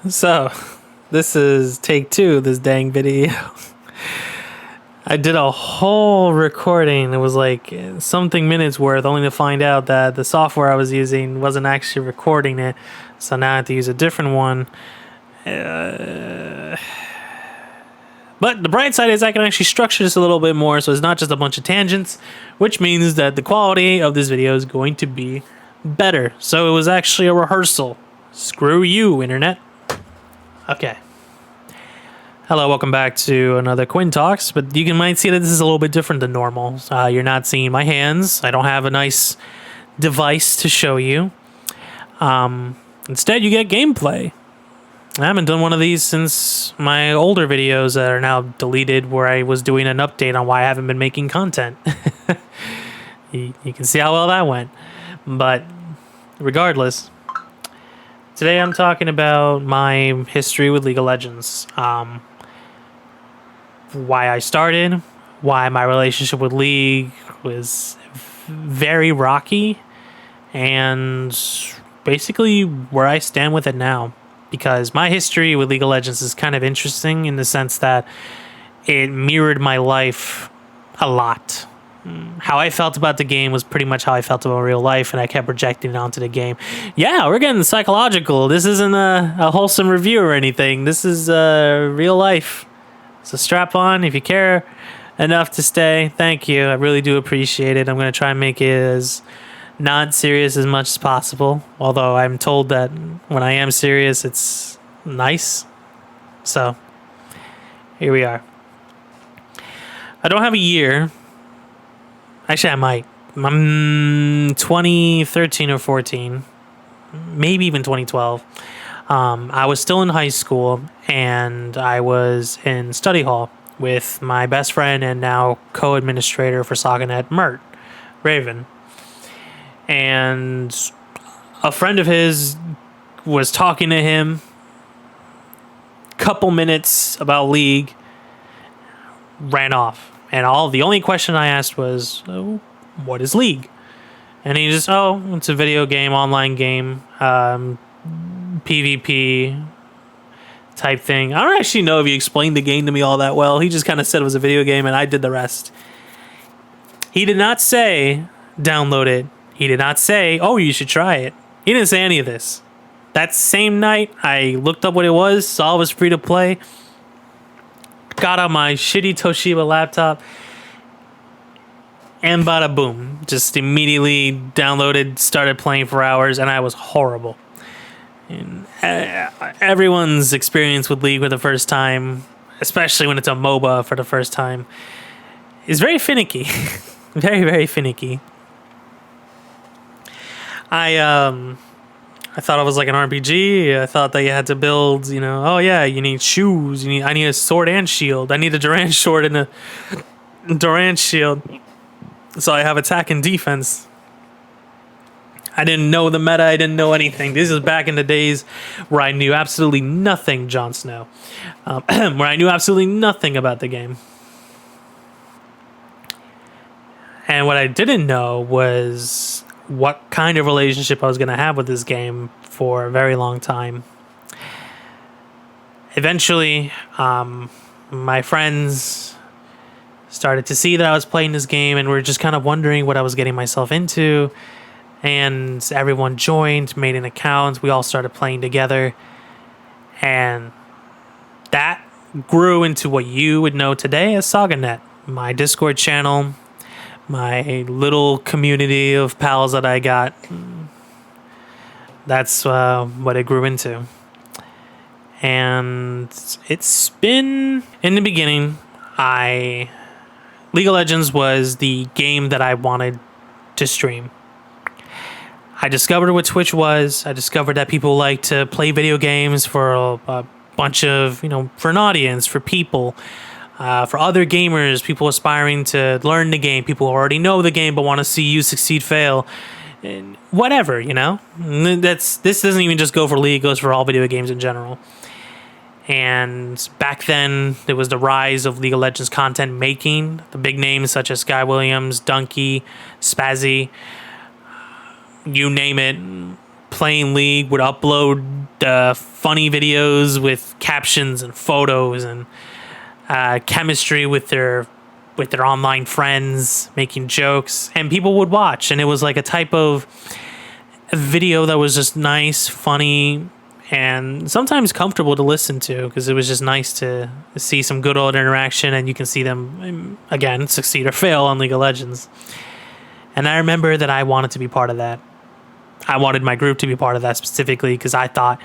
So, this is take two of this dang video. I did a whole recording. It was like something minutes worth, only to find out that the software I was using wasn't actually recording it. So now I have to use a different one. But the bright side is I can actually structure this a little bit more, so it's not just a bunch of tangents, which means that the quality of this video is going to be better. So it was actually a rehearsal. Screw you, internet. Okay. Hello, welcome back to another Quinn Talks, but you might see that this is a little bit different than normal. You're not seeing my hands. I don't have a nice device to show you. Instead, you get gameplay. I haven't done one of these since my older videos that are now deleted, where I was doing an update on why I haven't been making content. You can see how well that went. But regardless, today I'm talking about my history with League of Legends. Why I started, why my relationship with League was very rocky, and basically where I stand with it now. Because my history with League of Legends is kind of interesting in the sense that it mirrored my life a lot. How I felt about the game was pretty much how I felt about real life, and I kept projecting it onto the game. Yeah, we're getting psychological. This isn't a wholesome review or anything. This is real life. So strap on if you care enough to stay. Thank you. I really do appreciate it. I'm going to try and make it as not serious as much as possible. Although I'm told that when I am serious, it's nice. So here we are. I don't have a year. Actually, I might. I'm 2013 or 14, maybe even 2012. I was still in high school, and I was in study hall with my best friend and now co-administrator for Saga Mert, Raven. And a friend of his was talking to him couple minutes about League, ran off. And the only question I asked was, oh, what is League? And he just, it's a video game, online game, PvP type thing. I don't actually know if he explained the game to me all that well. He just kind of said it was a video game, and I did the rest. He did not say, download it. He did not say, oh, you should try it. He didn't say any of this. That same night, I looked up what it was, saw it was free to play, got on my shitty Toshiba laptop, and bada boom. Just immediately downloaded, started playing for hours, and I was horrible. And everyone's experience with League for the first time, especially when it's a MOBA for the first time, is very finicky. Very, very finicky. I thought it was like an RPG. I thought that you had to build, you need shoes. I need a sword and shield. I need a Durant sword and a Durant shield. So I have attack and defense. I didn't know the meta. I didn't know anything. This is back in the days where I knew absolutely nothing, Jon Snow. Where I knew absolutely nothing about the game. And what I didn't know was what kind of relationship I was going to have with this game for a very long time. Eventually, my friends started to see that I was playing this game and were just kind of wondering what I was getting myself into. And everyone joined, made an account. We all started playing together. And that grew into what you would know today as SagaNet, my Discord channel, my little community of pals that I got. That's what it grew into. And it's been, in the beginning, League of Legends was the game that I wanted to stream. I discovered what Twitch was. I discovered that people like to play video games for a bunch of, for an audience, for people. For other gamers, people aspiring to learn the game, people who already know the game but want to see you succeed, fail, and whatever, This doesn't even just go for League, it goes for all video games in general. And back then, there was the rise of League of Legends content making. The big names such as Sky Williams, Dunkey, Spazzy, you name it, playing League would upload the funny videos with captions and photos and chemistry with their online friends, making jokes, and people would watch. And it was like a type of video that was just nice, funny, and sometimes comfortable to listen to, because it was just nice to see some good old interaction, and you can see them again succeed or fail on League of Legends. And I remember that I wanted to be part of that. I wanted my group to be part of that specifically because I thought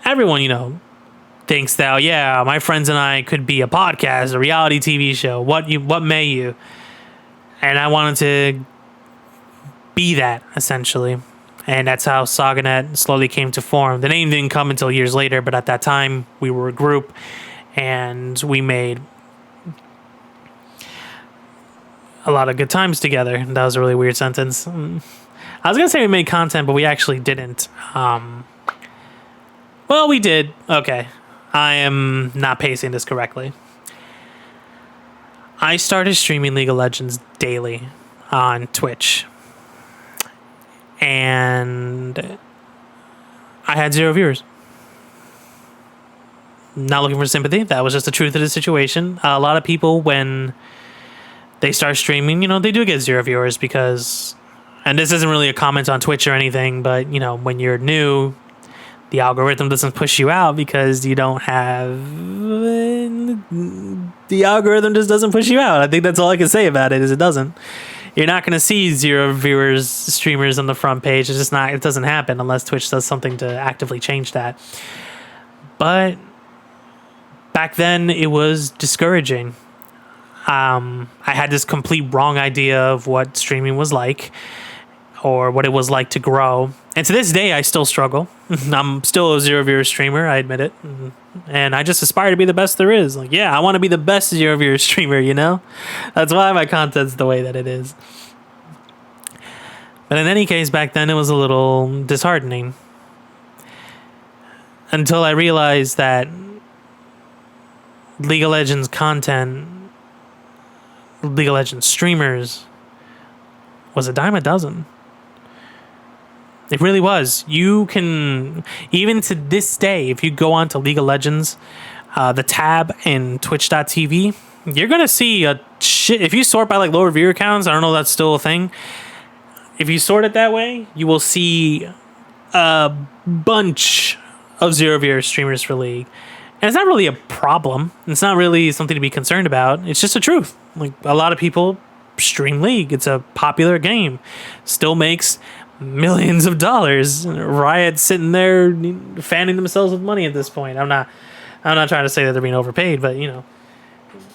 everyone, thinks that, oh, yeah, my friends and I could be a podcast, a reality TV show. What may you? And I wanted to be that, essentially. And that's how SagaNet slowly came to form. The name didn't come until years later, but at that time, we were a group, and we made a lot of good times together. That was a really weird sentence. I was going to say we made content, but we actually didn't. Well, we did. Okay. I am not pacing this correctly. I started streaming League of Legends daily on Twitch. And I had 0 viewers. Not looking for sympathy. That was just the truth of the situation. A lot of people, when they start streaming, they do get 0 viewers because, and this isn't really a comment on Twitch or anything, but, when you're new, the algorithm doesn't push you out because you don't have, the algorithm just doesn't push you out. I think that's all I can say about it, is it doesn't. You're not going to see 0 viewers, streamers on the front page. It's just not, it doesn't happen unless Twitch does something to actively change that. But back then it was discouraging. I had this complete wrong idea of what streaming was like, or what it was like to grow. And to this day, I still struggle. I'm still a 0 viewer streamer, I admit it. And I just aspire to be the best there is. Like, yeah, I want to be the best 0 viewer streamer, That's why my content's the way that it is. But in any case, back then it was a little disheartening. Until I realized that League of Legends content, League of Legends streamers, was a dime a dozen. It really was. You can, even to this day, if you go on to League of Legends, the tab in twitch.tv, you're going to see a shit. If you sort by like lower viewer counts, I don't know if that's still a thing. If you sort it that way, you will see a bunch of 0 viewer streamers for League. And it's not really a problem. It's not really something to be concerned about. It's just the truth. Like, a lot of people stream League. It's a popular game. Still makes millions of dollars. Riot's sitting there fanning themselves with money at this point. I'm not trying to say that they're being overpaid, but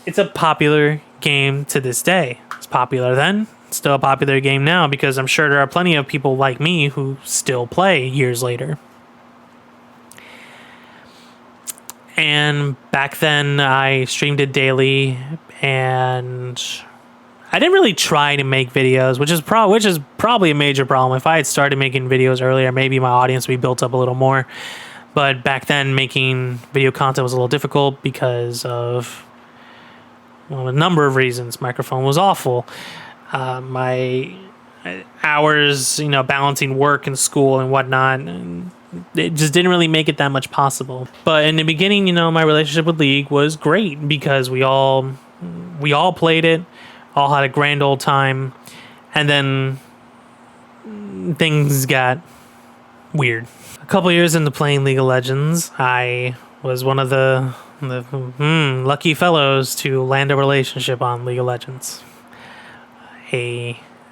it's a popular game to this day. It's popular then, it's still a popular game now, because I'm sure there are plenty of people like me who still play years later. And back then I streamed it daily, and I didn't really try to make videos, which is probably a major problem. If I had started making videos earlier, maybe my audience would be built up a little more. But back then, making video content was a little difficult because of a number of reasons. Microphone was awful. My hours, balancing work and school and whatnot, and it just didn't really make it that much possible. But in the beginning, my relationship with League was great because we all played it. All had a grand old time, and then things got weird. A couple years into playing League of Legends, I was one of the lucky fellows to land a relationship on League of Legends.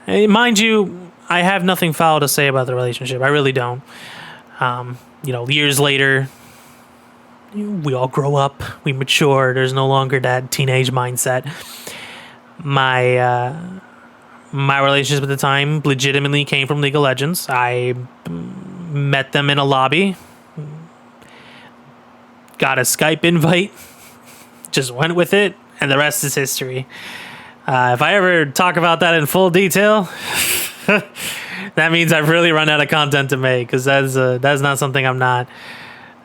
Mind you, I have nothing foul to say about the relationship. I really don't. Years later, we all grow up, we mature. There's no longer that teenage mindset. My relationship at the time legitimately came from League of Legends. I met them in a lobby, got a Skype invite, just went with it, and the rest is history. If I ever talk about that in full detail, that means I've really run out of content to make, because that's not something I'm not.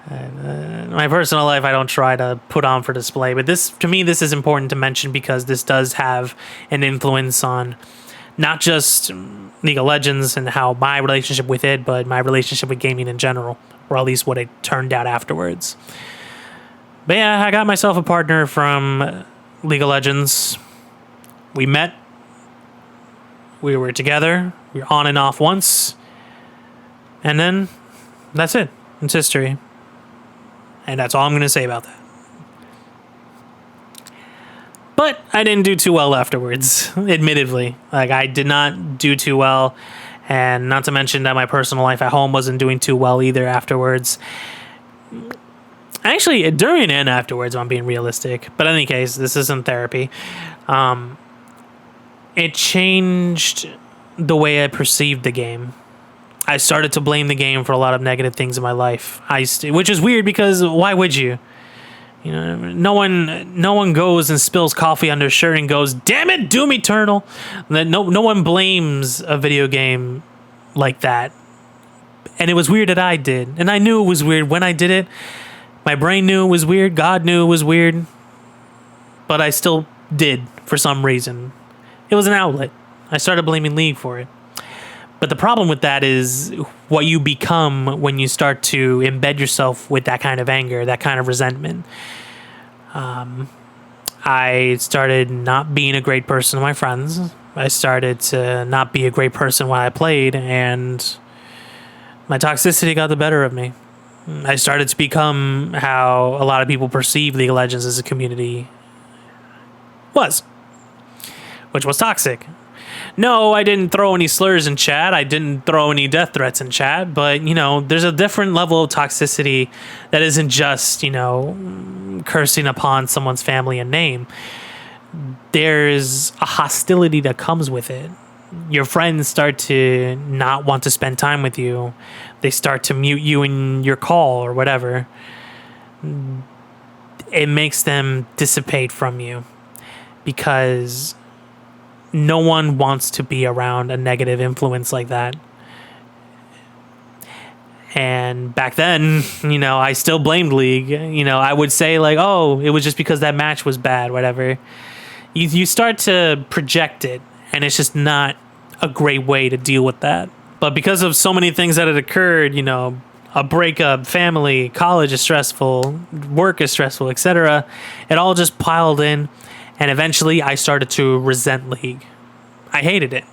My personal life, I don't try to put on for display, but to me, this is important to mention because this does have an influence on Not just League of Legends and how my relationship with it, but my relationship with gaming in general, or at least what it turned out afterwards. But yeah, I got myself a partner from League of Legends. We met. We were together. We were on and off once. And then that's it. It's history. And that's all I'm going to say about that. But I didn't do too well afterwards, admittedly. Like, I did not do too well. And not to mention that my personal life at home wasn't doing too well either afterwards. Actually, during and afterwards, I'm being realistic. But in any case, this isn't therapy. It changed the way I perceived the game. I started to blame the game for a lot of negative things in my life. Which is weird because why would you? You know, no one goes and spills coffee on their shirt and goes, "Damn it, Doom Eternal." No one blames a video game like that. And it was weird that I did. And I knew it was weird when I did it. My brain knew it was weird. God knew it was weird. But I still did for some reason. It was an outlet. I started blaming League for it. But the problem with that is what you become when you start to embed yourself with that kind of anger, that kind of resentment. I started not being a great person to my friends. I started to not be a great person when I played, and my toxicity got the better of me. I started to become how a lot of people perceive League of Legends as a community which was toxic. No, I didn't throw any slurs in chat. I didn't throw any death threats in chat. But, there's a different level of toxicity that isn't just, cursing upon someone's family and name. There's a hostility that comes with it. Your friends start to not want to spend time with you. They start to mute you in your call or whatever. It makes them dissipate from you because no one wants to be around a negative influence like that. And back then, I still blamed League. I would say like, oh, it was just because that match was bad, whatever. You start to project it, and it's just not a great way to deal with that. But because of so many things that had occurred, a breakup, family, college is stressful, work is stressful, etc., it all just piled in. And eventually, I started to resent League. I hated it.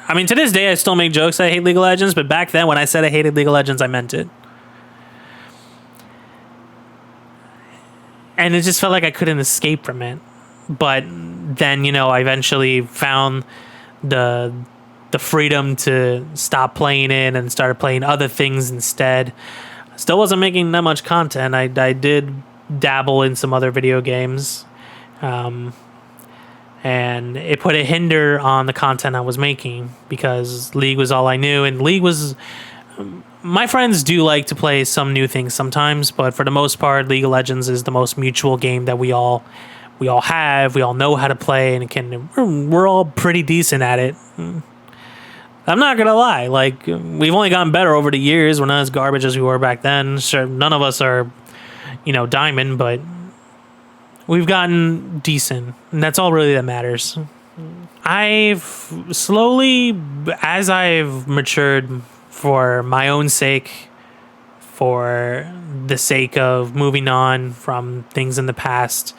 I mean, to this day, I still make jokes that I hate League of Legends, but back then, when I said I hated League of Legends, I meant it. And it just felt like I couldn't escape from it. But then, I eventually found the freedom to stop playing it and started playing other things instead. Still wasn't making that much content. I did dabble in some other video games. And it put a hinder on the content I was making because League was all I knew. And League was... My friends do like to play some new things sometimes, but for the most part, League of Legends is the most mutual game that we all have. We all know how to play, and we're all pretty decent at it. I'm not gonna lie, like, we've only gotten better over the years. We're not as garbage as we were back then. Sure, none of us are, diamond, but we've gotten decent, and that's all really that matters. I've slowly, as I've matured for my own sake, for the sake of moving on from things in the past,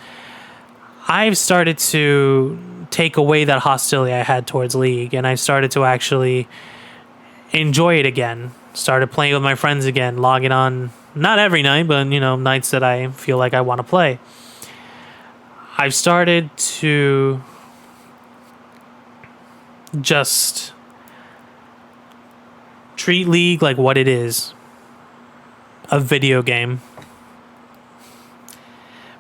I've started to take away that hostility I had towards League, and I've started to actually enjoy it again. Started playing with my friends again, logging on, not every night, but, nights that I feel like I want to play. I've started to just treat League like what it is, a video game.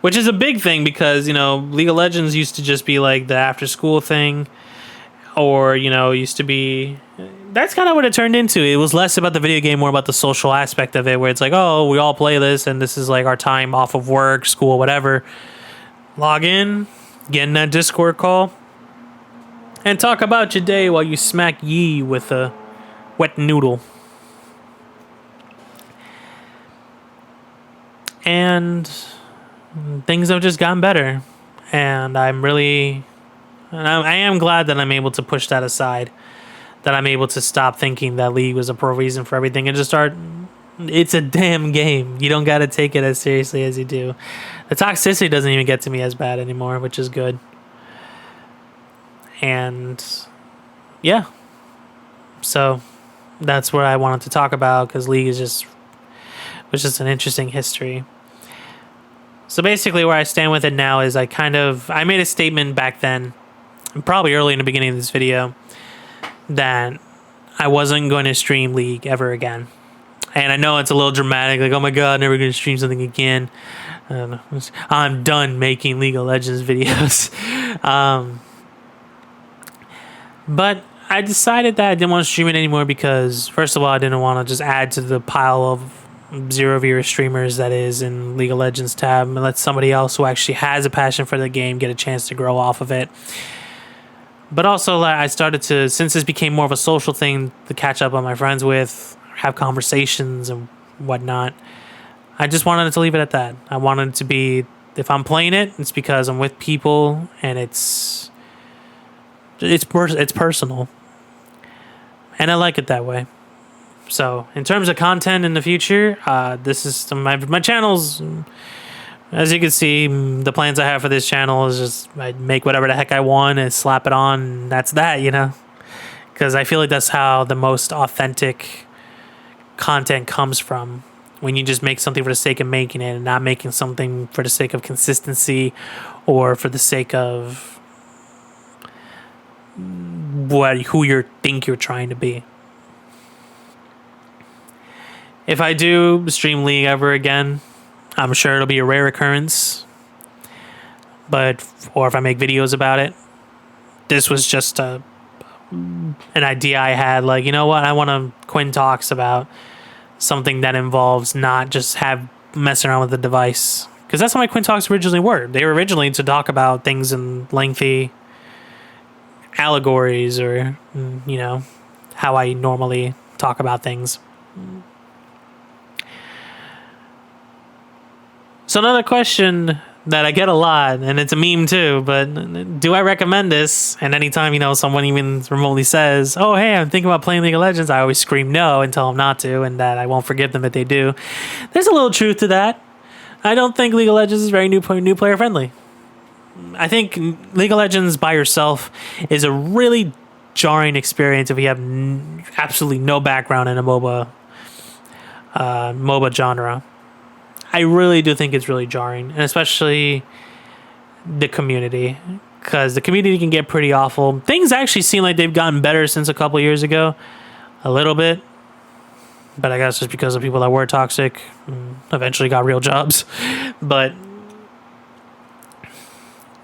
Which is a big thing because, League of Legends used to just be like the after school thing, or, used to be... That's kind of what it turned into. It was less about the video game, more about the social aspect of it, where it's like, oh, we all play this, and this is like our time off of work, school, whatever. Log in, get in that Discord call, and talk about your day while you smack Yi with a wet noodle. And things have just gotten better, and I'm really And I am glad that I'm able to push that aside, that I'm able to stop thinking that League was a pro reason for everything and just start. It's a damn game. You don't got to take it as seriously as you do. The toxicity doesn't even get to me as bad anymore, which is good. And yeah, so that's what I wanted to talk about because League was just an interesting history. So basically, where I stand with it now is I made a statement back then, probably early in the beginning of this video, that I wasn't going to stream League ever again. And I know it's a little dramatic, like, oh my god, never going to stream something again. I'm done making League of Legends videos. But I decided that I didn't want to stream it anymore because, first of all, I didn't want to just add to the pile of zero viewer streamers that is in League of Legends tab and let somebody else who actually has a passion for the game get a chance to grow off of it. But also, I started to, since this became more of a social thing to catch up on my friends with, have conversations and whatnot, I just wanted to leave it at that. I wanted it to be, if I'm playing it, it's because I'm with people and it's personal. And I like it that way. So, in terms of content in the future, this is my channel's, as you can see, the plans I have for this channel is just I make whatever the heck I want and slap it on, and that's that, you know? Because I feel like that's how the most authentic content comes from. When you just make something for the sake of making it and not making something for the sake of consistency or for the sake of who you think you're trying to be. If I do stream League ever again, I'm sure it'll be a rare occurrence. Or if I make videos about it, this was just an idea I had. Like, you know what? I want to Quinn talks about something that involves not just messing around with the device. Because that's how my Quinn talks originally were. They were originally to talk about things in lengthy allegories or, you know, how I normally talk about things. So another question that I get a lot, and it's a meme too, but do I recommend this? And anytime, you know, someone even remotely says, oh, hey, I'm thinking about playing League of Legends, I always scream no and tell them not to, and that I won't forgive them if they do. There's a little truth to that. I don't think League of Legends is very new player friendly. I think League of Legends by yourself is a really jarring experience if you have absolutely no background in a MOBA genre. I really do think it's really jarring, and especially the community, because the community can get pretty awful. Things actually seem like they've gotten better since a couple years ago, a little bit, but I guess just because of people that were toxic eventually got real jobs. But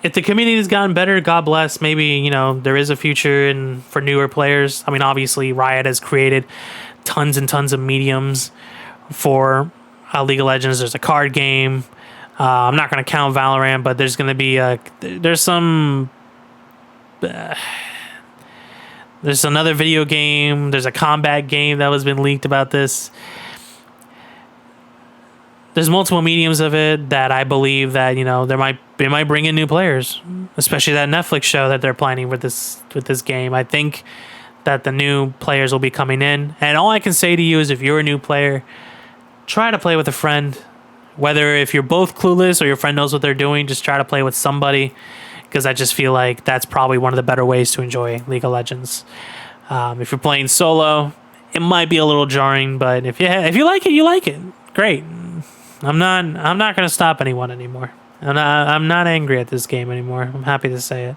if the community has gotten better, God bless. Maybe, you know, there is a future for newer players. I mean, obviously, Riot has created tons and tons of mediums for League of Legends. There's a card game. I'm not going to count Valorant, but there's going to be there's another video game. There's a combat game that was been leaked about this. There's multiple mediums of it that I believe that, you know, they might bring in new players, especially that Netflix show that they're planning with this game. I think that the new players will be coming in, and all I can say to you is if you're a new player, try to play with a friend. Whether if you're both clueless or your friend knows what they're doing, just try to play with somebody, because I just feel like that's probably one of the better ways to enjoy League of Legends. If you're playing solo, it might be a little jarring, but if you like it, you like it. Great. I'm not going to stop anyone anymore. I'm not angry at this game anymore. I'm happy to say it.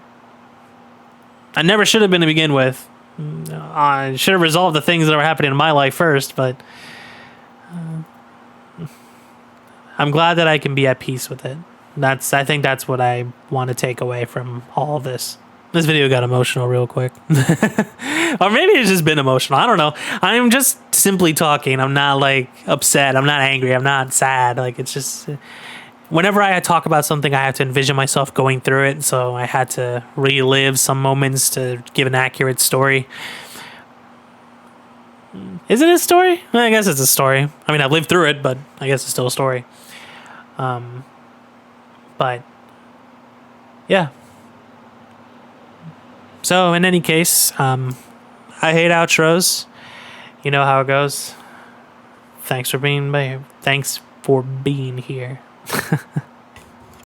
I never should have been to begin with. I should have resolved the things that were happening in my life first, but I'm glad that I can be at peace with it. I think that's what I want to take away from all of this. This video got emotional real quick. Or maybe it's just been emotional. I don't know. I'm just simply talking. I'm not like upset. I'm not angry. I'm not sad. Like, it's just whenever I talk about something, I have to envision myself going through it. So I had to relive some moments to give an accurate story. Is it a story? I guess it's a story. I mean, I've lived through it, but I guess it's still a story. But yeah. So in any case, I hate outros. You know how it goes. Thanks for being here.